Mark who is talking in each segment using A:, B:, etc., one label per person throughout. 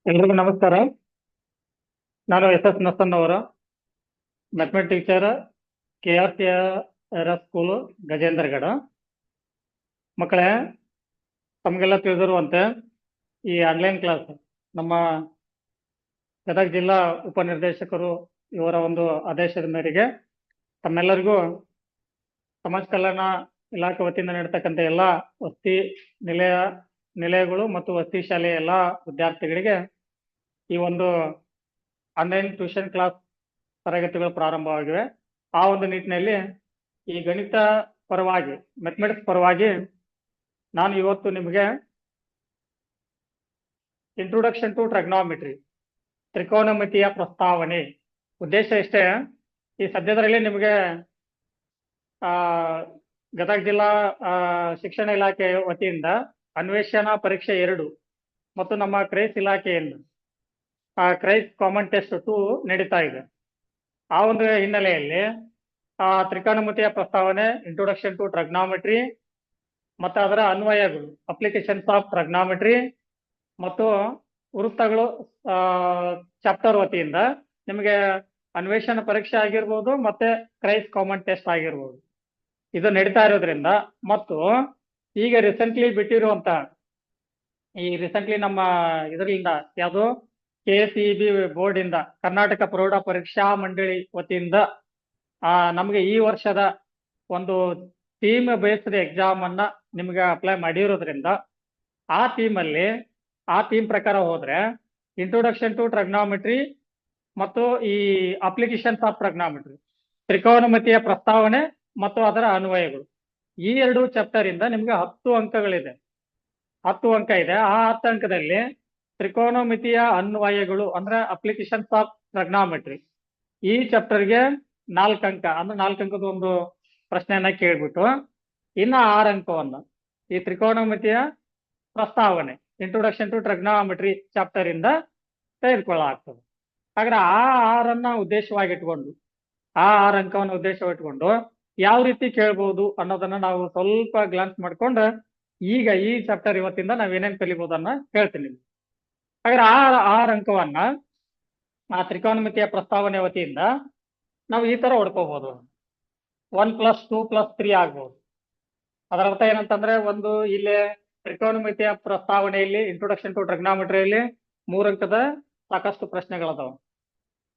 A: ಎಲ್ರಿಗೂ ನಮಸ್ಕಾರ. ನಾನು ಎಸ್ ನಸನ್ ಅವರು, mathematics teacher, KRCR school, Gajendragad. ಮಕ್ಕಳೇ, ತಮಗೆಲ್ಲ ತಿಳಿದಿರುವಂತೆ ಈ ಆನ್ಲೈನ್ ಕ್ಲಾಸ್ ನಮ್ಮ ಗದಗ ಜಿಲ್ಲಾ ಉಪನಿರ್ದೇಶಕರು ಇವರ ಒಂದು ಆದೇಶದ ಮೇರೆಗೆ ತಮ್ಮೆಲ್ಲರಿಗೂ ಸಮಾಜ ಕಲ್ಯಾಣ ಇಲಾಖೆ ವತಿಯಿಂದ ನೀಡತಕ್ಕಂಥ ಎಲ್ಲ ವಸತಿ ನಿಲಯಗಳು ಮತ್ತು ವಸತಿ ಶಾಲೆಯ ಎಲ್ಲ ವಿದ್ಯಾರ್ಥಿಗಳಿಗೆ ಈ ಒಂದು ಆನ್ಲೈನ್ ಟ್ಯೂಷನ್ ಕ್ಲಾಸ್ ತರಗತಿಗಳು ಪ್ರಾರಂಭವಾಗಿವೆ. ಆ ಒಂದು ನಿಟ್ಟಿನಲ್ಲಿ ಈ ಗಣಿತ ಪರವಾಗಿ, ಮ್ಯಾಥಮೆಟಿಕ್ಸ್ ಪರವಾಗಿ ನಾನು ಇವತ್ತು ನಿಮಗೆ ಇಂಟ್ರೊಡಕ್ಷನ್ ಟು ಟ್ರಿಗ್ನೋಮೆಟ್ರಿ, ತ್ರಿಕೋನಮಿತಿಯ ಪ್ರಸ್ತಾವನೆ. ಉದ್ದೇಶ ಇಷ್ಟೇ, ಈ ಸದ್ಯದರಲ್ಲಿ ನಿಮಗೆ ಗದಗ ಜಿಲ್ಲಾ ಶಿಕ್ಷಣ ಇಲಾಖೆ ವತಿಯಿಂದ ಅನ್ವೇಷಣಾ ಪರೀಕ್ಷೆ 2 ಮತ್ತು ನಮ್ಮ ಕ್ರೈಸ್ ಇಲಾಖೆಯಿಂದ ಕ್ರೈಸ್ ಕಾಮನ್ ಟೆಸ್ಟ್ 2 ನಡೀತಾ ಇದೆ. ಆ ಒಂದು ಹಿನ್ನೆಲೆಯಲ್ಲಿ ತ್ರಿಕೋನಮಿತಿಯ ಪ್ರಸ್ತಾವನೆ, ಇಂಟ್ರೊಡಕ್ಷನ್ ಟು ಟ್ರಿಗ್ನೋಮೆಟ್ರಿ ಮತ್ತು ಅದರ ಅನ್ವಯಗಳು, ಅಪ್ಲಿಕೇಶನ್ಸ್ ಆಫ್ ಟ್ರಿಗ್ನೋಮೆಟ್ರಿ ಮತ್ತು ವೃತ್ತಗಳು ಚಾಪ್ಟರ್ ವತಿಯಿಂದ ನಿಮಗೆ ಅನ್ವೇಷಣಾ ಪರೀಕ್ಷೆ ಆಗಿರ್ಬೋದು ಮತ್ತೆ ಕ್ರೈಸ್ ಕಾಮನ್ ಟೆಸ್ಟ್ ಆಗಿರ್ಬೋದು, ಇದು ನಡೀತಾ ಇರೋದ್ರಿಂದ ಮತ್ತು ಈಗ ರೀಸೆಂಟ್ಲಿ ಬಿಟ್ಟಿರುವಂತ ನಮ್ಮ ಇದರಿಂದ ಯಾವುದು KCEB ಬೋರ್ಡ್ ಇಂದ, ಕರ್ನಾಟಕ ಪ್ರೌಢ ಪರೀಕ್ಷಾ ಮಂಡಳಿ ವತಿಯಿಂದ ನಮಗೆ ಈ ವರ್ಷದ ಒಂದು ಥೀಮ್ ಬೇಸ್ಡ್ ಎಕ್ಸಾಮ್ ಅನ್ನ ನಿಮ್ಗೆ ಅಪ್ಲೈ ಮಾಡಿರೋದ್ರಿಂದ ಆ ಥೀಮ್ ಪ್ರಕಾರ ಹೋದ್ರೆ ಇಂಟ್ರೊಡಕ್ಷನ್ ಟು ಟ್ರಿಗ್ನೋಮೆಟ್ರಿ ಮತ್ತು ಈ ಅಪ್ಲಿಕೇಶನ್ಸ್ ಆಫ್ ಟ್ರಿಗ್ನೋಮೆಟ್ರಿ, ತ್ರಿಕೋನಮಿತಿಯ ಪ್ರಸ್ತಾವನೆ ಮತ್ತು ಅದರ ಅನ್ವಯಗಳು, ಈ 2 ಚಾಪ್ಟರ್ ಇಂದ ನಿಮ್ಗೆ 10 ಅಂಕಗಳಿದೆ. 10 ಅಂಕ ಇದೆ. ಆ 10 ಅಂಕದಲ್ಲಿ ತ್ರಿಕೋನಮಿತಿಯ ಅನ್ವಯಗಳು ಅಂದ್ರೆ ಅಪ್ಲಿಕೇಶನ್ಸ್ ಆಫ್ ಟ್ರಿಗ್ನೋಮೆಟ್ರಿ, ಈ ಚಾಪ್ಟರ್ಗೆ 4 ಅಂಕ ಅಂದ್ರೆ 4 ಅಂಕದ ಒಂದು ಪ್ರಶ್ನೆಯನ್ನ ಕೇಳ್ಬಿಟ್ಟು ಇನ್ನ 6 ಅಂಕವನ್ನು ಈ ತ್ರಿಕೋನಮಿತಿಯ ಪ್ರಸ್ತಾವನೆ, ಇಂಟ್ರೊಡಕ್ಷನ್ ಟು ಟ್ರಿಗ್ನೋಮೆಟ್ರಿ ಚಾಪ್ಟರ್ ಇಂದ ತೆಗೆದುಕೊಳ್ಳಲಾಗ್ತದೆ. ಹಾಗಾದ್ರೆ ಆ 6 ಉದ್ದೇಶವಾಗಿಟ್ಕೊಂಡು, ಆ 6 ಅಂಕವನ್ನು ಉದ್ದೇಶವಿಟ್ಕೊಂಡು ಯಾವ ರೀತಿ ಕೇಳ್ಬೋದು ಅನ್ನೋದನ್ನ ನಾವು ಸ್ವಲ್ಪ ಗ್ಲಾನ್ಸ್ ಮಾಡ್ಕೊಂಡು ಈಗ ಈ ಚಾಪ್ಟರ್ ಇವತ್ತಿಂದ ನಾವೇನೇನು ಕಲಿಬಹುದನ್ನ ಹೇಳ್ತೀನಿ. ಹಾಗಾದ್ರೆ ಆ 6 ಅಂಕವನ್ನ ಆ ತ್ರಿಕೋನಮಿತಿಯ ಪ್ರಸ್ತಾವನೆ ವತಿಯಿಂದ ನಾವು ಈ ತರ ಹೊಡ್ಕೋಬಹುದು. 1+2+3 ಆಗ್ಬೋದು. ಅದರ ಅರ್ಥ ಏನಂತಂದ್ರೆ, ಒಂದು ಇಲ್ಲೇ ತ್ರಿಕೋನಮಿತಿಯ ಪ್ರಸ್ತಾವನೆಯಲ್ಲಿ ಇಂಟ್ರೊಡಕ್ಷನ್ ಟು ಟ್ರಿಗ್ನೋಮೆಟ್ರಿಯಲ್ಲಿ 3 ಅಂಕದ ಸಾಕಷ್ಟು ಪ್ರಶ್ನೆಗಳದಾವ,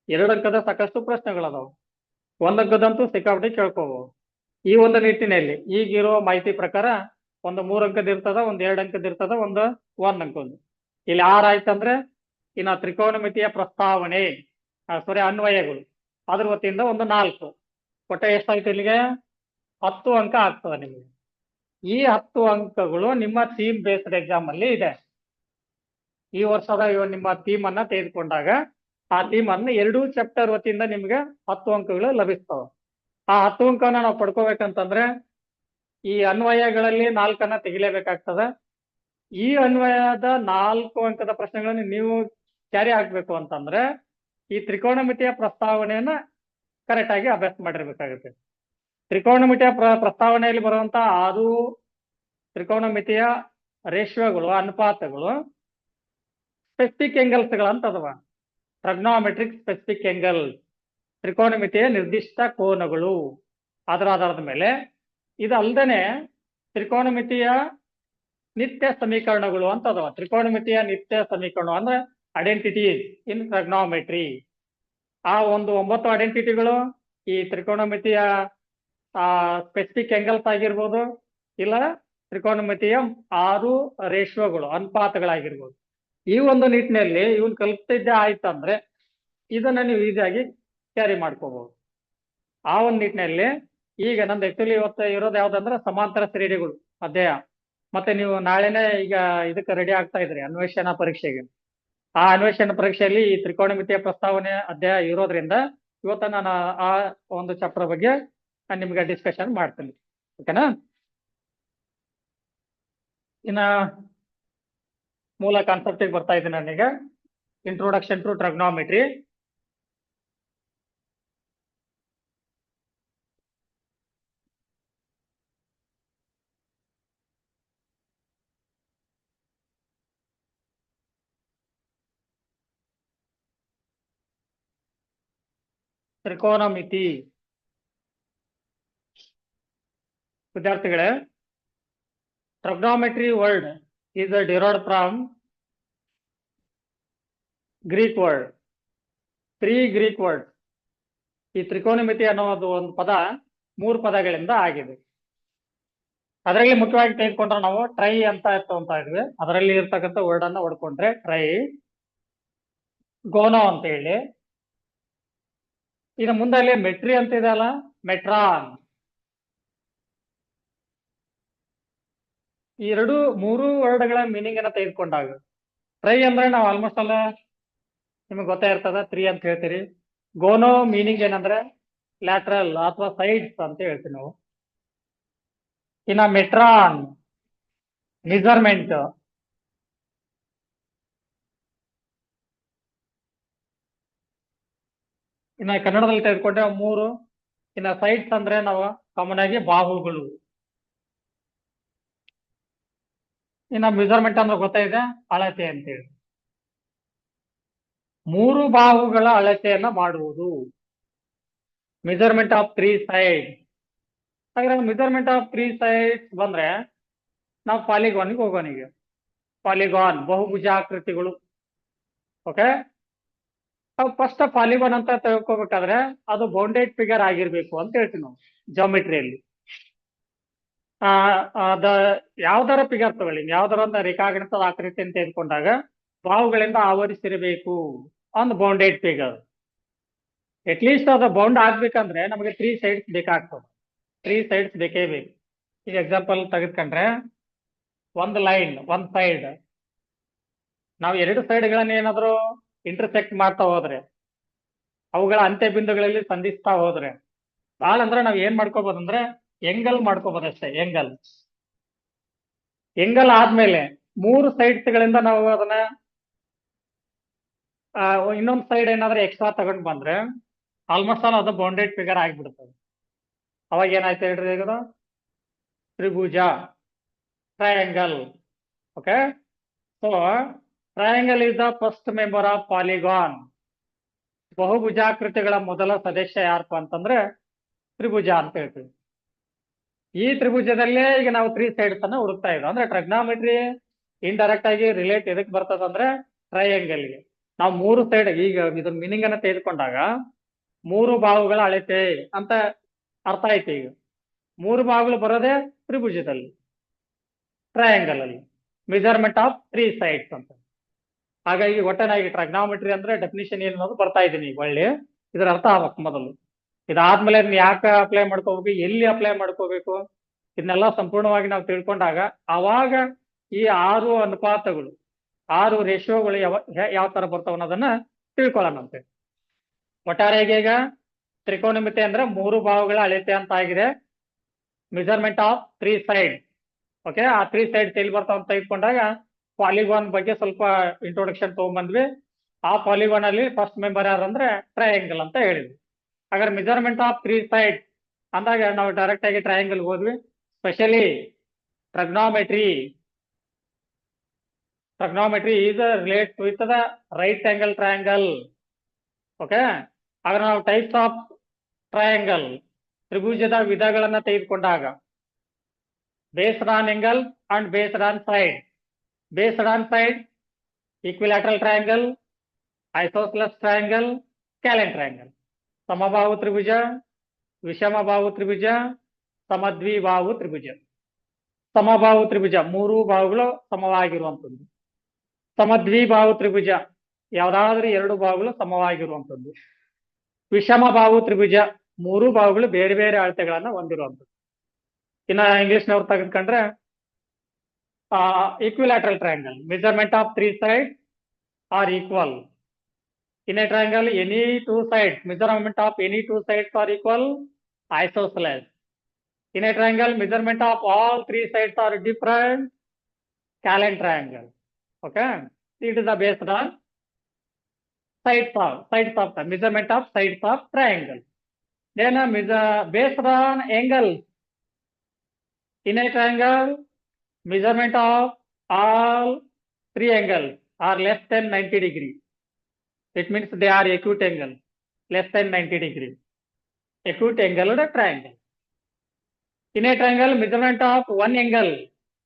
A: 2 ಅಂಕದ ಸಾಕಷ್ಟು ಪ್ರಶ್ನೆಗಳದಾವ, 1 ಅಂಕದಂತೂ ಸಿಕ್ಕಾಪಟ್ಟೆ ಕೇಳ್ಕೋಬಹುದು. ಈ ಒಂದು ನಿಟ್ಟಿನಲ್ಲಿ ಈಗಿರೋ ಮಾಹಿತಿ ಪ್ರಕಾರ ಒಂದು 3 ಅಂಕದ ಇರ್ತದ, ಒಂದು 2 ಅಂಕದ ಇರ್ತದ, ಒಂದು 1 ಅಂಕದ್ದು. ಇಲ್ಲಿ 6 ಆಯ್ತಂದ್ರೆ ಇನ್ನ ತ್ರಿಕೋನಮಿತಿಯ ಪ್ರಸ್ತಾವನೆ ಅನ್ವಯಗಳು ಅದ್ರ ವತಿಯಿಂದ ಒಂದು 4, ಒಟ್ಟ ಎಷ್ಟಾಯ್ತು ಇಲ್ಲಿಗೆ 10 ಅಂಕ ಆಗ್ತದೆ ನಿಮಗೆ. ಈ 10 ಅಂಕಗಳು ನಿಮ್ಮ ಥೀಮ್ ಬೇಸ್ಡ್ ಎಕ್ಸಾಮ್ ಅಲ್ಲಿ ಇದೆ. ಈ ವರ್ಷದ ನಿಮ್ಮ ಥೀಮ್ ಅನ್ನ ತೆಗೆದುಕೊಂಡಾಗ ಆ ಥೀಮ್ ಅನ್ನ 2 ಚಾಪ್ಟರ್ ವತಿಯಿಂದ ನಿಮ್ಗೆ 10 ಅಂಕಗಳು ಲಭಿಸ್ತವೆ. ಆ 10 ಅಂಕವನ್ನ ನಾವು ಪಡ್ಕೋಬೇಕಂತಂದ್ರೆ ಈ ಅನ್ವಯಗಳಲ್ಲಿ 4 ತೆಗಿಲೇಬೇಕಾಗ್ತದೆ. ಈ ಅನ್ವಯದ 4 ಅಂಕದ ಪ್ರಶ್ನೆಗಳನ್ನು ನೀವು ಕ್ಯಾರಿ ಆಗ್ಬೇಕು ಅಂತಂದ್ರೆ ಈ ತ್ರಿಕೋನಮಿತಿಯ ಪ್ರಸ್ತಾವನೆಯನ್ನ ಕರೆಕ್ಟ್ ಆಗಿ ಅಭ್ಯಾಸ ಮಾಡಿರ್ಬೇಕಾಗುತ್ತೆ. ತ್ರಿಕೋನಮಿತಿಯ ಪ್ರಸ್ತಾವನೆಯಲ್ಲಿ ಬರುವಂತ 6 ತ್ರಿಕೋನಮಿತಿಯ ರೇಷಿಯೋಗಳು, ಅನುಪಾತಗಳು ಸ್ಪೆಸಿಫಿಕ್ ಎಂಗಲ್ಸ್ಗಳಂತ ಅದಾವ. ಟ್ರಿಗ್ನೋಮೆಟ್ರಿಕ್ ಸ್ಪೆಸಿಫಿಕ್ ಎಂಗಲ್, ತ್ರಿಕೋನಮಿತಿಯ ನಿರ್ದಿಷ್ಟ ಕೋನಗಳು. ಅದರ ಆಧಾರದ ಮೇಲೆ ಇದಲ್ದೇನೆ ತ್ರಿಕೋನಮಿತಿಯ ನಿತ್ಯ ಸಮೀಕರಣಗಳು ಅಂತ ಅದಾವ. ತ್ರಿಕೋನಮಿತಿಯ ನಿತ್ಯ ಸಮೀಕರಣ ಅಂದ್ರೆ ಐಡೆಂಟಿಟೀಸ್ ಇನ್ ಟ್ರಿಗ್ನೋಮೆಟ್ರಿ. ಆ ಒಂದು 9 ಐಡೆಂಟಿಟಿಗಳು ಈ ತ್ರಿಕೋನಮಿತಿಯ ಸ್ಪೆಸಿಫಿಕ್ ಎಂಗಲ್ಸ್ ಆಗಿರ್ಬೋದು, ಇಲ್ಲ ತ್ರಿಕೋನಮಿತಿಯ 6 ರೇಷಿಯೋಗಳು, ಅನುಪಾತಗಳಾಗಿರ್ಬೋದು. ಈ ಒಂದು ನಿಟ್ಟಿನಲ್ಲಿ ಇವನ್ ಕಲಿತಿದ್ದೆ ಆಯ್ತಂದ್ರೆ ಇದನ್ನ ನೀವು ಈಸಿಯಾಗಿ ಕ್ಯಾರಿ ಮಾಡ್ಕೋಬಹುದು. ಆ ಒಂದು ನಿಟ್ಟಿನಲ್ಲಿ ಈಗ ನಂದು ಆಕ್ಚುಲಿ ಇವತ್ತು ಇರೋದು ಯಾವ್ದಂದ್ರೆ ಸಮಾಂತರ ಶ್ರೇಣಿಗಳು ಅಧ್ಯಾಯ. ಮತ್ತೆ ನೀವು ನಾಳೆನೆ ಈಗ ಇದಕ್ಕೆ ರೆಡಿ ಆಗ್ತಾ ಇದ್ರಿ ಅನ್ವೇಷಣಾ ಪರೀಕ್ಷೆಗೆ. ಆ ಅನ್ವೇಷಣಾ ಪರೀಕ್ಷೆಯಲ್ಲಿ ಈ ತ್ರಿಕೋನಮಿತಿಯ ಪ್ರಸ್ತಾವನೆ ಅಧ್ಯಾಯ ಇರೋದ್ರಿಂದ ಇವತ್ತ ನಾನು ಆ ಒಂದು ಚಾಪ್ಟರ್ ಬಗ್ಗೆ ನಾನು ನಿಮ್ಗೆ ಡಿಸ್ಕಷನ್ ಮಾಡ್ತೀನಿ. ಓಕೆನಾ? ಇನ್ನ ಮೂಲ ಕಾನ್ಸೆಪ್ಟಿಗೆ ಬರ್ತಾ ಇದ್ದೀನಿ ನಾನೀಗ. Introduction to trigonometry. ತ್ರಿಕೋನಮಿತಿ. ವಿದ್ಯಾರ್ಥಿಗಳೇ, trigonometry word is derived from Greek word. 3 Greek words. ಈ ತ್ರಿಕೋನಮಿತಿ ಅನ್ನೋದು ಒಂದು ಪದ 3 ಪದಗಳಿಂದ ಆಗಿದೆ. ಅದರಲ್ಲಿ ಮುಖ್ಯವಾಗಿ ತೆಗೆದುಕೊಂಡ್ರೆ ನಾವು ಟ್ರೈ ಅಂತ ತಗೊಂತಾ ಇದ್ವಿ. ಅದರಲ್ಲಿ ಇರ್ತಕ್ಕಂಥ ವರ್ಡ್ ಅನ್ನ ಹೊಡ್ಕೊಂಡ್ರೆ ಟ್ರೈ, ಗೋನೋ ಅಂತ ಹೇಳಿ. ಇನ್ನು ಮುಂದೆ ಅಲ್ಲಿ ಮೆಟ್ರಿ ಅಂತ ಇದೆ ಅಲ್ಲ, ಮೆಟ್ರಾನ್. ಈ 3 ವರ್ಡ್ಗಳ ಮೀನಿಂಗ್ ಅನ್ನ ತೆಗೆದುಕೊಂಡಾಗ ಟ್ರೈ ಅಂದ್ರೆ ನಾವು ಆಲ್ಮೋಸ್ಟ್ ಅಲ್ಲ ನಿಮಗೆ ಗೊತ್ತೇ ಇರ್ತದ, 3 ಅಂತ ಹೇಳ್ತೀರಿ. ಗೋನೋ ಮೀನಿಂಗ್ ಏನಂದ್ರೆ ಲ್ಯಾಟ್ರಲ್ ಅಥವಾ ಸೈಡ್ಸ್ ಅಂತ ಹೇಳ್ತೀವಿ ನಾವು. ಇನ್ನ ಮೆಟ್ರಾನ್ ಮೆಜರ್ಮೆಂಟ್. ಇನ್ನ ಕನ್ನಡದಲ್ಲಿ ತೆಗೆದುಕೊಂಡ್ರೆ 3. ಇನ್ನ ಸೈಡ್ಸ್ ಅಂದ್ರೆ ನಾವು ಕಾಮನ್ ಆಗಿ ಬಾಹುಗಳು. ಇನ್ನ ಮೆಜರ್ಮೆಂಟ್ ಅಂದ್ರೆ ಗೊತ್ತಾಯಿದೆ, ಅಳತೆ ಅಂತೇಳಿ. 3 ಬಾಹುಗಳ ಅಳತೆಯನ್ನ ಮಾಡುವುದು. Measurement of 3 side. ಹಾಗಾದ್ರೆ ಮೆಜರ್ಮೆಂಟ್ ಆಫ್ 3 ಸೈಡ್ಸ್ ಬಂದ್ರೆ ನಾವು ಪಾಲಿಗಾನ್ಗೆ ಹೋಗೋಣ. ಈಗ ಪಾಲಿಗಾನ್ ಬಹುಭುಜಾಕೃತಿಗಳು. ಓಕೆ, ಫಸ್ಟ್ ಪಾಲಿಗಾನ್ ಅಂತ ತಿಳ್ಕೊಬೇಕಾದ್ರೆ ಅದು ಬೌಂಡೆಡ್ ಫಿಗರ್ ಆಗಿರ್ಬೇಕು ಅಂತ ಹೇಳ್ತೀವಿ ನಾವು ಜಾಮೆಟ್ರಿಯಲ್ಲಿ. ಅದ ಯಾವ್ದಾರ ಫಿಗರ್ ತಗೊಳ್ಳಿ, ಯಾವ್ದಾರ ಒಂದು ರೇಖಾಗಣಿತದ ಆಕೃತಿ ಅಂತ ತೆಗೆದುಕೊಂಡಾಗ ಬಾಹುಗಳಿಂದ ಆವರಿಸಿರಬೇಕು ಒಂದು ಬೌಂಡೆಡ್ ಫಿಗರ್. ಅಟ್ಲೀಸ್ಟ್ ಅದು ಬೌಂಡ್ ಆಗ್ಬೇಕಂದ್ರೆ ನಮಗೆ 3 ಸೈಡ್ಸ್ ಬೇಕಾಗ್ತದೆ. 3 ಸೈಡ್ಸ್ ಬೇಕೇ ಬೇಕು. ಈಗ ಎಕ್ಸಾಂಪಲ್ ತೆಗೆದುಕೊಂಡ್ರೆ ಒಂದು ಲೈನ್, ಒಂದು ಸೈಡ್, ನಾವು 2 ಸೈಡ್ಗಳನ್ನ ಏನಾದ್ರು ಇಂಟರ್ಸೆಕ್ಟ್ ಮಾಡ್ತಾ ಹೋದ್ರೆ, ಅವುಗಳ ಅಂತ್ಯ ಬಿಂದುಗಳಲ್ಲಿ ಸಂಧಿಸ್ತಾ ಹೋದ್ರೆ ಭಾಳ ಅಂದ್ರೆ ನಾವ್ ಏನ್ ಮಾಡ್ಕೋಬಹುದು ಅಂದ್ರೆ ಎಂಗಲ್ ಮಾಡ್ಕೋಬಹುದು ಅಷ್ಟೇ. ಎಂಗಲ್ ಆದ್ಮೇಲೆ 3 ಸೈಡ್ಸ್ ಗಳಿಂದ ನಾವು ಅದನ್ನ ಇನ್ನೊಂದು ಸೈಡ್ ಏನಾದ್ರೆ ಎಕ್ಸ್ಟ್ರಾ ತಗೊಂಡ್ ಬಂದ್ರೆ ಆಲ್ಮೋಸ್ಟ್ ಆಲ್ ಅದು ಬೌಂಡೆಡ್ ಫಿಗರ್ ಆಗಿಬಿಡ್ತದೆ. ಅವಾಗ ಏನಾಯ್ತು ಹೇಳ್ರಿ, ಈಗ ತ್ರಿಭುಜ, triangle. Okay, so triangle is the first member of polygon. ಬಹುಭುಜಾಕೃತಿಗಳ ಮೊದಲ ಸದಸ್ಯ ಯಾರಪ್ಪ ಅಂತಂದ್ರೆ ತ್ರಿಭುಜ ಅಂತ ಹೇಳ್ತೀವಿ. ಈ ತ್ರಿಭುಜದಲ್ಲೇ ಈಗ ನಾವು 3 ಸೈಡ್ಸ್ ಅನ್ನ ಹುಡುಕ್ತಾ ಇದ್ವಿ. ಅಂದ್ರೆ ಟ್ರಿಗೊನೋಮೆಟ್ರಿ ಇಂಡೈರೆಕ್ಟ್ ಆಗಿ ರಿಲೇಟ್ ಎದಕ್ ಬರ್ತದಂದ್ರೆ ಟ್ರಯಾಂಗಲ್ಗೆ. ನಾವು 3 ಸೈಡ್, ಈಗ ಇದ್ರ ಮೀನಿಂಗ್ ಅನ್ನ ತೆಗೆದುಕೊಂಡಾಗ 3 ಬಾಹುಗಳ ಅಳತೆ ಅಂತ ಅರ್ಥ ಆಯ್ತು. ಈಗ 3 ಬಾಹುಗಳು ಬರೋದೇ ತ್ರಿಭುಜದಲ್ಲಿ, ಟ್ರಯಾಂಗಲ್ ಅಲ್ಲಿ. ಮೆಜರ್ಮೆಂಟ್ ಆಫ್ 3 ಸೈಡ್ಸ್ ಅಂತ. ಹಾಗಾಗಿ ಒಟ್ಟನಾಗಿ ಟ್ರಿಗೊನೋಮೆಟ್ರಿ ಅಂದ್ರೆ ಡೆಫಿನಿಷನ್ ಏನು ಅನ್ನೋದು ಬರ್ತಾ ಇದ್ದೀನಿ ಈಗ. ಒಳ್ಳೆ ಇದ್ರ ಅರ್ಥ ಆಗ್ಬೇಕು ಮೊದಲು. ಇದಾದ್ಮೇಲೆ ಯಾಕೆ ಅಪ್ಲೈ ಮಾಡ್ಕೋಬೇಕು, ಎಲ್ಲಿ ಅಪ್ಲೈ ಮಾಡ್ಕೋಬೇಕು, ಇದನ್ನೆಲ್ಲ ಸಂಪೂರ್ಣವಾಗಿ ನಾವು ತಿಳ್ಕೊಂಡಾಗ ಅವಾಗ ಈ 6 ಅನುಪಾತಗಳು, 6 ರೇಷಿಯೋಗಳು ಯಾವ ತರ ಬರ್ತಾವ ಅನ್ನೋದನ್ನ ತಿಳ್ಕೊಳ್ಳೋಣಂತೆ. ಒಟ್ಟಾರೆಯಾಗಿ ಈಗ ತ್ರಿಕೋನಮಿತಿ ಅಂದ್ರೆ 3 ಬಾಹುಗಳ ಅಳತೆ ಅಂತ ಆಗಿದೆ. Measurement of 3 side. ಓಕೆ, ಆ 3 ಸೈಡ್ಸ್ ಎಲ್ಲಿ ಬರ್ತಾವ ಅಂತ ತೆಗೆದುಕೊಂಡಾಗ ಪಾಲಿಗಾನ್ ಬಗ್ಗೆ ಸ್ವಲ್ಪ ಇಂಟ್ರೊಡಕ್ಷನ್ ತಗೊಂಡ್ಬಂದ್ವಿ. ಆ ಪಾಲಿಗಾನ್ ಅಲ್ಲಿ ಫಸ್ಟ್ ಮೆಂಬರ್ ಯಾರಂದ್ರೆ ಟ್ರಯಾಂಗಲ್ ಅಂತ ಹೇಳಿದ್ವಿ. ಹಾಗಾದ್ರೆ ಮೆಜರ್ಮೆಂಟ್ ಆಫ್ 3 ಸೈಡ್ ಅಂದಾಗ ನಾವು ಡೈರೆಕ್ಟ್ ಆಗಿ ಟ್ರಯಾಂಗಲ್ ಹೋದ್ವಿ. Specially trigonometry is relate with the right angle triangle. Okay, ಹಾಗಾದ್ರೆ ನಾವು ಟೈಪ್ಸ್ ಆಫ್ ಟ್ರಯಾಂಗಲ್, ತ್ರಿಭುಜದ ವಿಧಗಳನ್ನ ತೆಗೆದುಕೊಂಡಾಗ based on angle and based on side. Based on side equilateral triangle, isosceles triangle, scalene triangle. ಸಮಬಾಹು ತ್ರಿಭುಜ, ವಿಷಮಬಾಹು ತ್ರಿಭುಜ, ಸಮದ್ವಿಬಾಹು ತ್ರಿಭುಜ. ಸಮಬಾಹು ತ್ರಿಭುಜ 3 ಬಾಹುಗಳು ಸಮವಾಗಿರುವಂಥದ್ದು. ಸಮದ್ವಿಬಾಹು ತ್ರಿಭುಜ ಯಾವ್ದಾದ್ರೂ 2 ಬಾಹುಗಳು ಸಮವಾಗಿರುವಂಥದ್ದು. ವಿಷಮಬಾಹು ತ್ರಿಭುಜ 3 ಬಾಹುಗಳು ಬೇರೆ ಬೇರೆ ಅಳತೆಗಳನ್ನ ಹೊಂದಿರುವಂಥದ್ದು. ಇನ್ನ ಇಂಗ್ಲಿಷ್ನವ್ರು ತೆಗೆದುಕೊಂಡ್ರೆ equilateral triangle, measurement of 3 side are equal. In a triangle, any 2 sides, measurement of any 2 sides are equal, isosceles. In a triangle, measurement of all 3 sides are different, scalene triangle. Okay, it is the based on sides of the measurement of sides of triangle. Then based on angle. In a triangle, measurement of all 3 angles are less than 90 degrees. It means they are acute angle. less than 90 degree. Acute angled triangle. In a triangle, measurement of one angle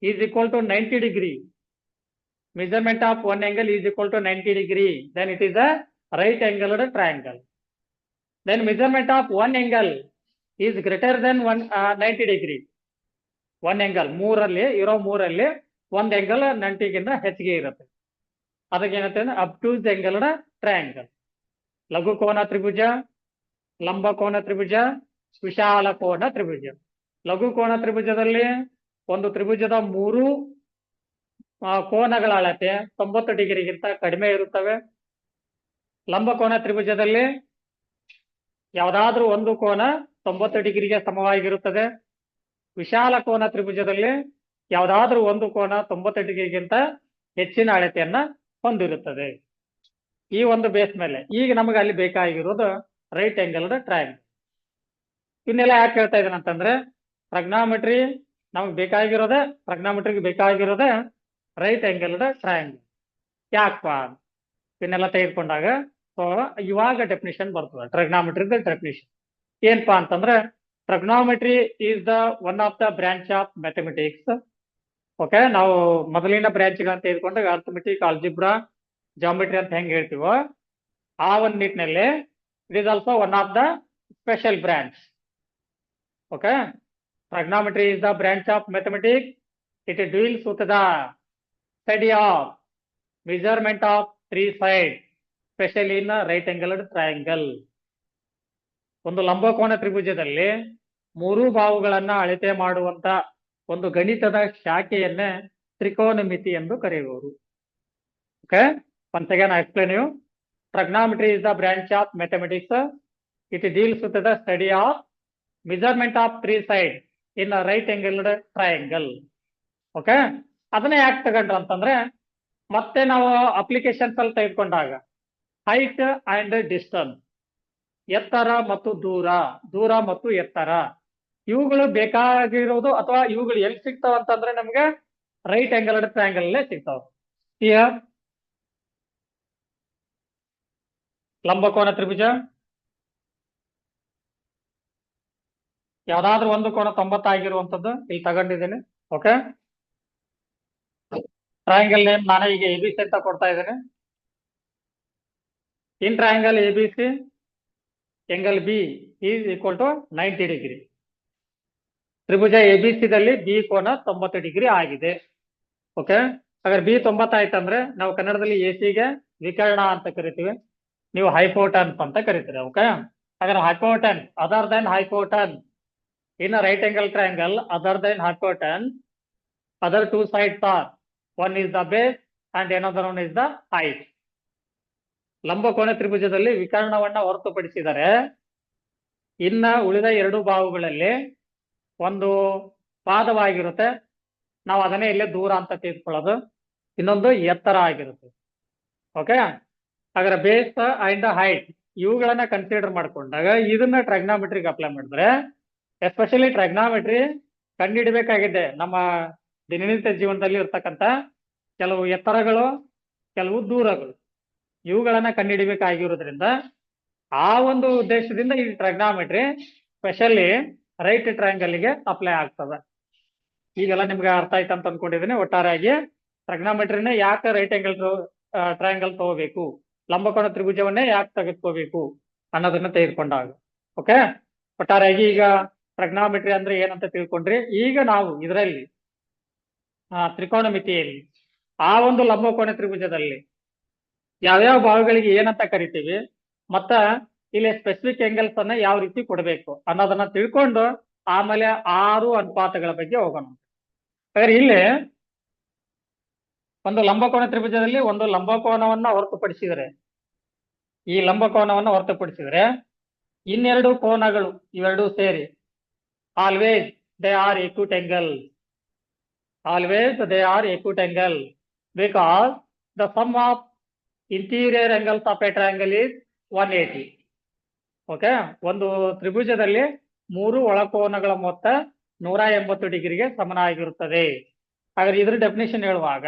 A: is equal to 90 degree. Measurement of one angle is equal to 90 degree. Then it is a right angled triangle. Then measurement of one angle is greater than 90 degree. One angle, ಮೂರಲ್ಲಿ ಒಂದು angle 90ಗಿಂತ ಹೆಚ್ಚಿಗೆ ಇರುತ್ತೆ. ಅದಕ್ಕೆ ಏನಂತ ಅಬ್ಟ್ಯೂಸ್ angled triangle. ಲಘು ಕೋನ ತ್ರಿಭುಜ, ಲಂಬ ಕೋನ ತ್ರಿಭುಜ, ವಿಶಾಲ ಕೋನ ತ್ರಿಭುಜ. ಲಘು ಕೋನ ತ್ರಿಭುಜದಲ್ಲಿ ಒಂದು ತ್ರಿಭುಜದ ಮೂರು ಕೋನಗಳ ಅಳತೆ 90 ಡಿಗ್ರಿಗಿಂತ ಕಡಿಮೆ ಇರುತ್ತವೆ. ಲಂಬ ಕೋನ ತ್ರಿಭುಜದಲ್ಲಿ ಯಾವುದಾದ್ರೂ ಒಂದು ಕೋನ 90 ಡಿಗ್ರಿಗೆ ಸಮವಾಗಿರುತ್ತದೆ. ವಿಶಾಲ ಕೋನ ತ್ರಿಭುಜದಲ್ಲಿ ಯಾವುದಾದ್ರೂ ಒಂದು ಕೋನ 90 ಡಿಗ್ರಿಗಿಂತ ಹೆಚ್ಚಿನ ಅಳತೆಯನ್ನ ಹೊಂದಿರುತ್ತದೆ. ಈ ಒಂದು ಬೇಸ್ ಮೇಲೆ ಈಗ ನಮಗೆ ಅಲ್ಲಿ ಬೇಕಾಗಿರೋದು ರೈಟ್ ಆಂಗಲ್ಡ್ ಟ್ರಯಾಂಗಲ್. ಇವನ್ನೆಲ್ಲ ಯಾಕೆ ಹೇಳ್ತಾ ಇದ್ದೇನೆ ಅಂತಂದ್ರೆ ಟ್ರಿಗ್ನಾಮೆಟ್ರಿ ನಮಗೆ ಬೇಕಾಗಿರೋದೇ ರೈಟ್ ಆಂಗಲ್ಡ್ ಟ್ರಯಾಂಗಲ್. ಯಾಕಪ್ಪ ಇವನ್ನೆಲ್ಲ ತೆಗೆದುಕೊಂಡಾಗ ಸೊ ಇವಾಗ ಡೆಫಿನಿಷನ್ ಬರ್ತದೆ. ಟ್ರಿಗ್ನಾಮೆಟ್ರಿದ ಡೆಫಿನಿಷನ್ ಏನಪ್ಪಾ ಅಂತಂದ್ರೆ trigonometry is the one of the branch of mathematics. Okay, ನಾವು ಮೊದಲಿನ ಬ್ರಾಂಚ್ಗಳಂತ ತೆಗೆದುಕೊಂಡಾಗ ಅರ್ಥಮೆಟಿಕ್, ಆಲ್ಜಿಬ್ರಾ, ಜಾಮೆಟ್ರಿ ಅಂತ ಹೆಂಗ್ ಹೇಳ್ತೀವೋ ಆ ಒಂದು ನಿಟ್ಟಿನಲ್ಲಿ it is also one of the special branch. Okay, trigonometry is the branch of mathematics. It deals with the study of measurement of three sides, especially in a right angled triangle. ಒಂದು ಲಂಬಕೋನ ತ್ರಿಭುಜದಲ್ಲಿ ಮೂರು ಬಾಹುಗಳನ್ನ ಅಳತೆ ಮಾಡುವಂತ ಒಂದು ಗಣಿತದ ಶಾಖೆಯನ್ನೇ ತ್ರಿಕೋನಮಿತಿ ಎಂದು ಕರೆಯುವರು. Okay, once again I explain you. Trigonometry is the branch of mathematics. It deals with the study of measurement of three sides in a right angled triangle. Okay, ಅದನ್ನ ಯಾಕೆ ತಗೊಂಡ್ರ ಅಂತಂದ್ರೆ ಮತ್ತೆ ನಾವು ಅಪ್ಲಿಕೇಶನ್ಸ್ ಅಲ್ಲಿ ತೆಗೆದುಕೊಂಡಾಗ ಹೈಟ್ ಅಂಡ್ ಡಿಸ್ಟನ್ಸ್, ಎತ್ತರ ಮತ್ತು ದೂರ ಮತ್ತು ಎತ್ತರ, ಇವುಗಳು ಬೇಕಾಗಿರೋದು ಅಥವಾ ಇವುಗಳು ಎಲ್ಲಿ ಸಿಗ್ತಾವ ಅಂತಂದ್ರೆ ನಮ್ಗೆ ರೈಟ್ ಆಂಗಲ್ಡ್ ಟ್ರಯಾಂಗಲ್ ಅಲ್ಲೇ ಸಿಗ್ತಾವ. ಲಂಬಕೋನ ತ್ರಿಭುಜ ಯಾವ್ದಾದ್ರು ಒಂದು ಕೋನ 90 ಆಗಿರುವಂತದ್ದು ಇಲ್ಲಿ ತಗೊಂಡಿದ್ದೇನೆ. ಓಕೆ, ಟ್ರಯಾಂಗಲ್ ನೇಮ್ ನಾನು ಈಗ ABC ಅಂತ ಕೊಡ್ತಾ ಇದ್ದೇನೆ. In triangle ABC angle B is equal to 90 degree. Tribhuja ABC ದಲ್ಲಿ ಬಿ ಕೋನ 90 ಡಿಗ್ರಿ ಆಗಿದೆ. ಓಕೆ, ಹಾಗಾದ್ರೆ ಬಿ 90 ಆಯ್ತಂದ್ರೆ ನಾವು ಕನ್ನಡದಲ್ಲಿ ಎಸಿಗೆ ವಿಕರ್ಣ ಅಂತ ಕರಿತೀವಿ, ನೀವು ಹೈಪೋಟನ್ಸ್ ಅಂತ ಕರಿತೀರಿ. ಓಕೆ, ಹಾಗಾದ್ರೆ hypotenuse other than hypotenuse in a right angle triangle other than hypotenuse, other two sides are one is the base and another one is the height. ಲಂಬಕೋನ ತ್ರಿಭುಜದಲ್ಲಿ ವಿಕರ್ಣವನ್ನ ಹೊರತುಪಡಿಸಿದರೆ ಇನ್ನ ಉಳಿದ ಎರಡು ಬಾಹುಗಳಲ್ಲಿ ಒಂದು ಪಾದವಾಗಿರುತ್ತೆ, ನಾವು ಅದನ್ನೇ ಇಲ್ಲೇ ದೂರ ಅಂತ ತೆಗೆದುಕೊಳ್ಳೋದು, ಇನ್ನೊಂದು ಎತ್ತರ ಆಗಿರುತ್ತೆ. ಓಕೆ, ಹಾಗಾದ್ರೆ ಬೇಸ್ ಅಂಡ್ ಹೈಟ್ ಇವುಗಳನ್ನ ಕನ್ಸಿಡರ್ ಮಾಡ್ಕೊಂಡಾಗ ಇದನ್ನ ಟ್ರಿಗ್ನಾಮೆಟ್ರಿಗೆ ಅಪ್ಲೈ ಮಾಡಿದ್ರೆ ಎಸ್ಪೆಷಲಿ ಟ್ರಿಗ್ನಾಮೆಟ್ರಿ ಕಂಡುಹಿಡಬೇಕಾಗಿದೆ ನಮ್ಮ ದಿನನಿತ್ಯ ಜೀವನದಲ್ಲಿ ಇರ್ತಕ್ಕಂಥ ಕೆಲವು ಎತ್ತರಗಳು, ಕೆಲವು ದೂರಗಳು, ಇವುಗಳನ್ನ ಕಂಡುಹಿಡಬೇಕಾಗಿರೋದ್ರಿಂದ ಆ ಒಂದು ಉದ್ದೇಶದಿಂದ ಈ ಟ್ರಿಗ್ನಾಮೆಟ್ರಿ ಸ್ಪೆಷಲಿ ರೈಟ್ ಟ್ರಯಾಂಗಲ್ಗೆ ಅಪ್ಲೈ ಆಗ್ತದೆ. ಈಗೆಲ್ಲ ನಿಮ್ಗೆ ಅರ್ಥ ಆಯ್ತು ಅಂತ ಅನ್ಕೊಂಡಿದ್ದೀನಿ. ಒಟ್ಟಾರೆಯಾಗಿ ಟ್ರಿಗ್ನಾಮೆಟ್ರಿನೇ ಯಾಕೆ ರೈಟ್ ಆಂಗಲ್ ಟ್ರಯಾಂಗಲ್ ತಗೋಬೇಕು, ಲಂಬಕೋನ ತ್ರಿಭುಜವನ್ನೇ ಯಾಕೆ ತೆಗೆದುಕೋಬೇಕು ಅನ್ನೋದನ್ನ ತೆಗೆದುಕೊಂಡಾಗ. ಓಕೆ, ಒಟ್ಟಾರೆಯಾಗಿ ಈಗ ಟ್ರಿಗ್ನಾಮೆಟ್ರಿ ಅಂದ್ರೆ ಏನಂತ ತಿಳ್ಕೊಂಡ್ರಿ. ಈಗ ನಾವು ಇದರಲ್ಲಿ ತ್ರಿಕೋನಮಿತಿಯಲ್ಲಿ ಆ ಒಂದು ಲಂಬಕೋನ ತ್ರಿಭುಜದಲ್ಲಿ ಯಾವ್ಯಾವ ಭಾಗಗಳಿಗೆ ಏನಂತ ಕರಿತೀವಿ ಮತ್ತ ಇಲ್ಲಿ ಸ್ಪೆಸಿಫಿಕ್ ಆಂಗಲ್ಸ್ ಅನ್ನ ಯಾವ ರೀತಿ ಕೊಡಬೇಕು ಅನ್ನೋದನ್ನ ತಿಳ್ಕೊಂಡು ಆಮೇಲೆ 6 ಅನುಪಾತಗಳ ಬಗ್ಗೆ ಹೋಗೋಣ. ಹಾಗಾದ್ರೆ ಇಲ್ಲಿ ಒಂದು ಲಂಬಕೋನ ತ್ರಿಭುಜದಲ್ಲಿ ಒಂದು ಲಂಬಕೋನವನ್ನ ಹೊರತುಪಡಿಸಿದರೆ, ಈ ಲಂಬಕೋನವನ್ನ ಹೊರತುಪಡಿಸಿದರೆ ಇನ್ನೆರಡು ಕೋನಗಳು ಇವೆರಡೂ ಸೇರಿ always they are acute angle. Always they are acute angle because the sum of interior angles of a triangle is 180. Okay, ಒಂದು ತ್ರಿಭುಜದಲ್ಲಿ 3 ಒಳಕೋನಗಳ ಮೊತ್ತ 180 ಡಿಗ್ರಿಗೆ ಸಮನಾಗಿರುತ್ತದೆ. ಹಾಗಾದ್ರೆ ಇದ್ರ ಡೆಫಿನಿಷನ್ ಹೇಳುವಾಗ,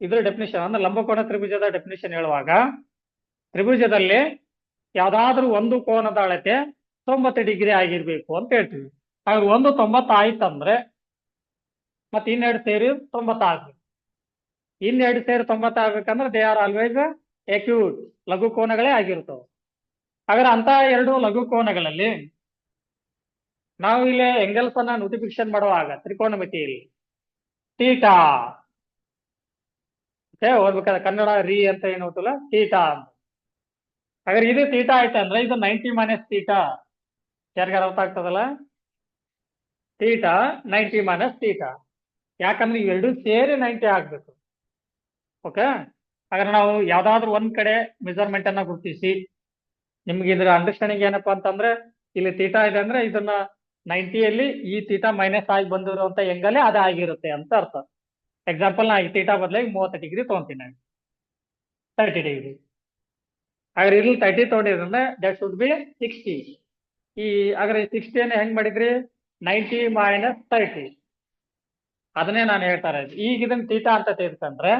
A: ಇದ್ರ ಡೆಫಿನಿಷನ್ ಅಂದ್ರೆ ಲಂಬಕೋನ ತ್ರಿಭುಜದ ಡೆಫಿನಿಷನ್ ಹೇಳುವಾಗ ತ್ರಿಭುಜದಲ್ಲಿ ಯಾವ್ದಾದ್ರೂ ಒಂದು ಕೋನದ ಅಳತೆ 90 ಡಿಗ್ರಿ ಆಗಿರ್ಬೇಕು ಅಂತ ಹೇಳ್ತೀವಿ. ಹಾಗಾದ್ರೆ ಒಂದು 90 ಆಯ್ತಂದ್ರೆ ಮತ್ತೆ ಇನ್ನೆರಡು ಸೇರಿ 90 ಆಗ್ಬೇಕು. ಇನ್ನೆರಡು ಸೇರಿ 90 ಆಗ್ಬೇಕಂದ್ರೆ ದೇ ಆರ್ ಆಲ್ವೇಸ್ ಎಕ್ಯೂಟ್, ಲಘು ಕೋನಗಳೇ ಆಗಿರ್ತವೆ. ಹಾಗಾದ್ರೆ ಅಂತ ಎರಡು ಲಘು ಕೋನಗಳಲ್ಲಿ ನಾವು ಇಲ್ಲಿ ಎಂಗಲ್ಸ್ ಅನ್ನ ನೋಟಿಫಿಕೇಶನ್ ಮಾಡುವಾಗ ತ್ರಿಕೋನಮಿತಿಯಲ್ಲಿ ತೀಟಾ ಓದ್ಬೇಕಾದ್ರೆ ಕನ್ನಡ ರೀ ಅಂತ ಏನು ಓದಲ್ಲ, ತೀಟಾ ಅಂತ. ಹಾಗಾದ್ರೆ ಇದು ತೀಟಾ ಆಯ್ತಂದ್ರೆ ಇದು 90 ಮೈನಸ್ ತೀಟಾ. ಯಾರಿಗಾರ ಅರ್ಥ ಆಗ್ತದಲ್ಲ? Theta 90 minus theta. ಯಾಕಂದ್ರೆ ಇವೆರಡು ಸೇರಿ 90 ಆಗ್ಬೇಕು. ಓಕೆ, ಹಾಗಾದ್ರೆ ನಾವು ಯಾವ್ದಾದ್ರು ಒಂದ್ ಕಡೆ ಮೆಜರ್ಮೆಂಟ್ ಅನ್ನ ಗುರುತಿಸಿ, ನಿಮ್ಗೆ ಇದ್ರ ಅಂಡರ್ಸ್ಟ್ಯಾಂಡಿಂಗ್ ಏನಪ್ಪಾ ಅಂತಂದ್ರೆ ಇಲ್ಲಿ ತೀಟಾ ಇದೆ ಅಂದ್ರೆ ಇದನ್ನ 90ಯಲ್ಲಿ ಈ ತೀಟಾ ಮೈನಸ್ ಆಗಿ ಬಂದಿರುವಂತ ಎಂಗಲೇ ಅದೇ ಆಗಿರುತ್ತೆ ಅಂತ ಅರ್ಥ. ಎಕ್ಸಾಂಪಲ್ ನಾ ಈ ತೀಟಾ ಬದಲಾಗಿ 30 ಡಿಗ್ರಿ ತಗೊಂತೀನಿ, 30 ಡಿಗ್ರಿ. ಹಾಗಾದ್ರೆ ಇಲ್ಲಿ 30 ತಗೊಂಡಿದ್ರೆ ದಟ್ ಶುಡ್ ಬಿ 60. ಈ ಹಾಗಾದ್ರೆ 60 ಹೆಂಗ್ ಮಾಡಿದ್ರಿ? 90 ಮೈನಸ್ 30. ಅದನ್ನೇ ನಾನು ಹೇಳ್ತಾ ಇರೋದು. ಈಗ ಇದನ್ನ ತೀಟಾ ಅಂತ ತೆಗೆದುಕೊಂಡ್ರೆ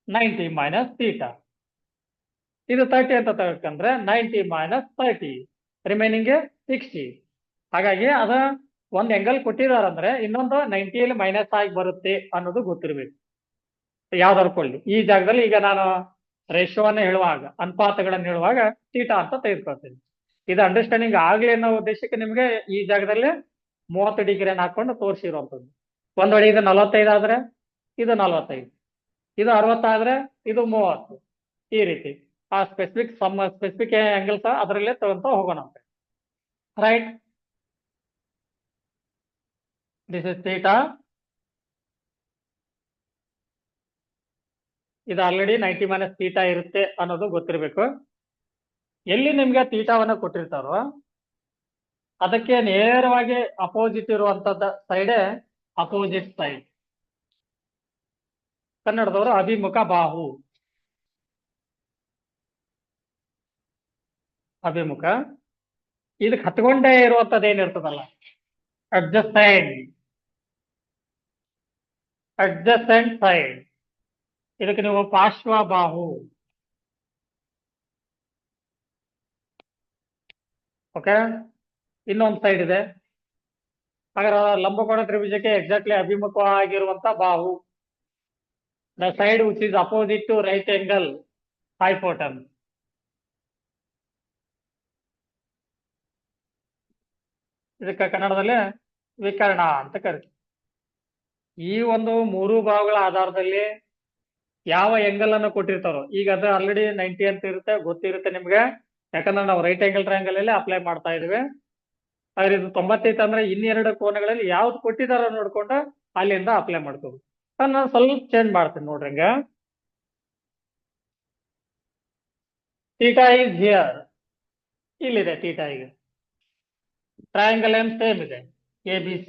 A: 90 ಮೈನಸ್ ತೀಟಾ, ಇದು 30 ಅಂತ ತೆಗೆದುಕೊಂಡ್ರೆ 90 ಮೈನಸ್ 30, ರಿಮೈನಿಂಗ್ 60. ಹಾಗಾಗಿ ಅದ ಒಂದ್ ಎಂಗಲ್ ಕೊಟ್ಟಿದಾರಂದ್ರೆ ಇನ್ನೊಂದು 90ಯಲ್ಲಿ ಮೈನಸ್ ಆಗಿ ಬರುತ್ತೆ ಅನ್ನೋದು ಗೊತ್ತಿರ್ಬೇಕು. ಯಾವ್ದಾರು ಕೊಳ್ಳಿ. ಈ ಜಾಗದಲ್ಲಿ ಈಗ ನಾನು ರೇಷೋವನ್ನ ಹೇಳುವಾಗ, ಅನುಪಾತಗಳನ್ನು ಹೇಳುವಾಗ ತೀಟಾ ಅಂತ ತೆಗೆದುಕೊಳ್ತೀನಿ. ಇದು ಅಂಡರ್ಸ್ಟ್ಯಾಂಡಿಂಗ್ ಆಗ್ಲಿ ಅನ್ನೋ ಉದ್ದೇಶಕ್ಕೆ ನಿಮ್ಗೆ ಈ ಜಾಗದಲ್ಲಿ 30 ಡಿಗ್ರಿಯನ್ನು ಹಾಕೊಂಡು ತೋರಿಸಿರುವಂಥದ್ದು. ಒಂದ್ ವೇಳೆ ಇದು 45 ಆದ್ರೆ ಇದು 45, ಇದು 60 ಆದ್ರೆ ಇದು 30, ಈ ರೀತಿ ಆ ಸ್ಪೆಸಿಫಿಕ್ ಆಂಗಲ್ಸ್ ಅದರಲ್ಲೇ ತಗೊಂತ ಹೋಗೋಣ. Right, this is theta. ಇದು ಆಲ್ರೆಡಿ 90 ಮೈನಸ್ ತೀಟಾ ಇರುತ್ತೆ ಅನ್ನೋದು ಗೊತ್ತಿರಬೇಕು. ಎಲ್ಲಿ ನಿಮ್ಗೆ ತೀಟಾವನ್ನ ಕೊಟ್ಟಿರ್ತಾರೋ ಅದಕ್ಕೆ ನೇರವಾಗಿ ಅಪೋಸಿಟ್ ಇರುವಂತದ್ದ ಸೈಡೇ ಅಪೋಸಿಟ್ ಸೈಡ್. ಕನ್ನಡದವರು ಅಭಿಮುಖ ಬಾಹು, ಅಭಿಮುಖ. ಇದಕ್ಕೆ ಹತ್ಕೊಂಡೇ ಇರುವಂತದ್ದು ಏನಿರ್ತದಲ್ಲ ಅಡ್ಜಸೆಂಟ್, ಅಡ್ಜಸೆಂಟ್ ಸೈಡ್. ಇದಕ್ಕೆ ನೀವು ಪಾರ್ಶ್ವ ಬಾಹು. ಓಕೆ, ಇನ್ನೊಂದು ಸೈಡ್ ಇದೆ. ಹಾಗಾದ್ರೆ ಲಂಬಕೋನ ತ್ರಿಭುಜಕ್ಕೆ ಎಕ್ಸಾಕ್ಟ್ಲಿ ಅಭಿಮುಖವಾಗಿರುವಂತ ಬಾಹು, the side which is opposite to right angle hypotenuse. ಇದಕ್ಕೆ ಕನ್ನಡದಲ್ಲಿ ವಿಕರ್ಣ ಅಂತ ಕರಿತೀವಿ. ಈ ಒಂದು ಮೂರು ಭಾಗಗಳ ಆಧಾರದಲ್ಲಿ ಯಾವ ಎಂಗಲ್ ಅನ್ನು ಕೊಟ್ಟಿರ್ತಾರೋ, ಈಗ ಅದು ಆಲ್ರೆಡಿ 90 ಅಂತ ಇರುತ್ತೆ, ಗೊತ್ತಿರುತ್ತೆ ನಿಮ್ಗೆ. ಯಾಕಂದ್ರೆ ನಾವು ರೈಟ್ ಆಂಗಲ್ ಟ್ರಯಾಂಗಲ್ ಅಲ್ಲಿ ಅಪ್ಲೈ ಮಾಡ್ತಾ ಇದೀವಿ. ಆದ್ರೆ ಇದು 90 ಅಂದ್ರೆ ಇನ್ನೆರಡು ಕೋನಗಳಲ್ಲಿ ಯಾವ್ದು ಕೊಟ್ಟಿದಾರ ನೋಡ್ಕೊಂಡು ಅಲ್ಲಿಂದ ಅಪ್ಲೈ ಮಾಡ್ಕೋಬೇಕು. ನಾನು ಸ್ವಲ್ಪ ಚೇಂಜ್ ಮಾಡ್ತೀನಿ ನೋಡ್ರಿ. ಹಂಗ ತೀಟಾ ಈಸ್ ಹಿಯರ್, ಇಲ್ಲಿದೆ ತೀಟಾ. ಈಗ ಟ್ರಯಾಂಗಲ್ ಏನ್ ಸೇಮ್ ಇದೆ, ABC.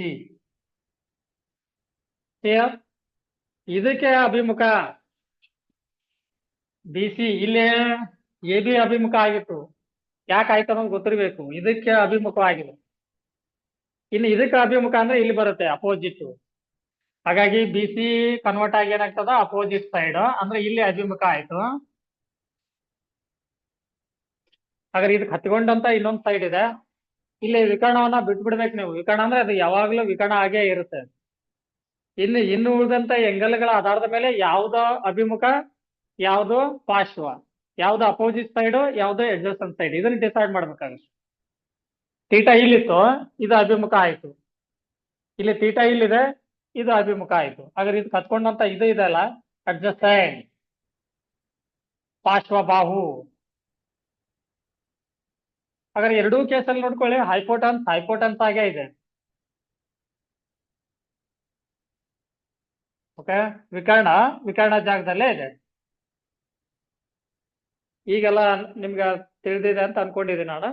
A: ಇದಕ್ಕೆ ಅಭಿಮುಖ BC, ಇಲ್ಲಿ AB ಅಭಿಮುಖ ಆಗಿತ್ತು. ಯಾಕೆ ಆಯ್ತು ಅನ್ನೋದು ಗೊತ್ತಿರ್ಬೇಕು. ಇದಕ್ಕೆ ಅಭಿಮುಖ ಆಗಿದೆ. ಇನ್ನು ಇದಕ್ಕೆ ಅಭಿಮುಖ ಅಂದ್ರೆ ಇಲ್ಲಿ ಬರುತ್ತೆ ಅಪೋಸಿಟ್. ಹಾಗಾಗಿ BC ಕನ್ವರ್ಟ್ ಆಗಿ ಏನಾಗ್ತದ ಅಪೋಸಿಟ್ ಸೈಡ್, ಅಂದ್ರೆ ಇಲ್ಲಿ ಅಭಿಮುಖ ಆಯ್ತು. ಹಾಗಾದ್ರೆ ಇದಕ್ಕೆ ಹತ್ಕೊಂಡಂತ ಇನ್ನೊಂದು ಸೈಡ್ ಇದೆ. ಇಲ್ಲಿ ವಿಕರ್ಣವನ್ನ ಬಿಟ್ಬಿಡ್ಬೇಕು ನೀವು. ವಿಕರ್ಣ ಅಂದ್ರೆ ಅದು ಯಾವಾಗ್ಲೂ ವಿಕರ್ಣ ಆಗೇ ಇರುತ್ತೆ. ಇನ್ನು ಉಳಿದಂತ ಎಂಗಲ್ಗಳ ಆಧಾರದ ಮೇಲೆ ಯಾವ್ದೋ ಅಭಿಮುಖ, ಯಾವ್ದು ಪಾರ್ಶ್ವ, ಯಾವ್ದು ಅಪೋಸಿಟ್ ಸೈಡ್, ಯಾವ್ದು ಅಡ್ಜಸೆಂಟ್ ಸೈಡ್, ಇದನ್ನ ಡಿಸೈಡ್ ಮಾಡ್ಬೇಕಾಗುತ್ತೆ. ತೀಟಾ ಇಲ್ಲಿತ್ತು, ಇದು ಅಭಿಮುಖ ಆಯ್ತು. ಇಲ್ಲಿ ತೀಟಾ ಇಲ್ಲಿದೆ, ಇದು ಅಭಿಮುಖ ಆಯ್ತು. ಹಾಗಾದ್ರೆ ಇದು ಕತ್ಕೊಂಡಂತ ಇದು ಇದೆಲ್ಲ ಅಡ್ಜಸೆಂಟ್, ಪಾರ್ಶ್ವ ಬಾಹು. ಹಾಗಾದ್ರೆ ಎರಡೂ ಕೇಸಲ್ಲಿ ನೋಡ್ಕೊಳ್ಳಿ, ಹೈಪೋಟನ್ಸ್ ಆಗೇ ಇದೆ. ಓಕೆ, ವಿಕರ್ಣ ಜಾಗದಲ್ಲೇ ಇದೆ. ಈಗೆಲ್ಲ ನಿಮ್ಗೆ ತಿಳಿದಿದೆ ಅಂತ ಅನ್ಕೊಂಡಿದ್ದೀನಿ ನಾನು.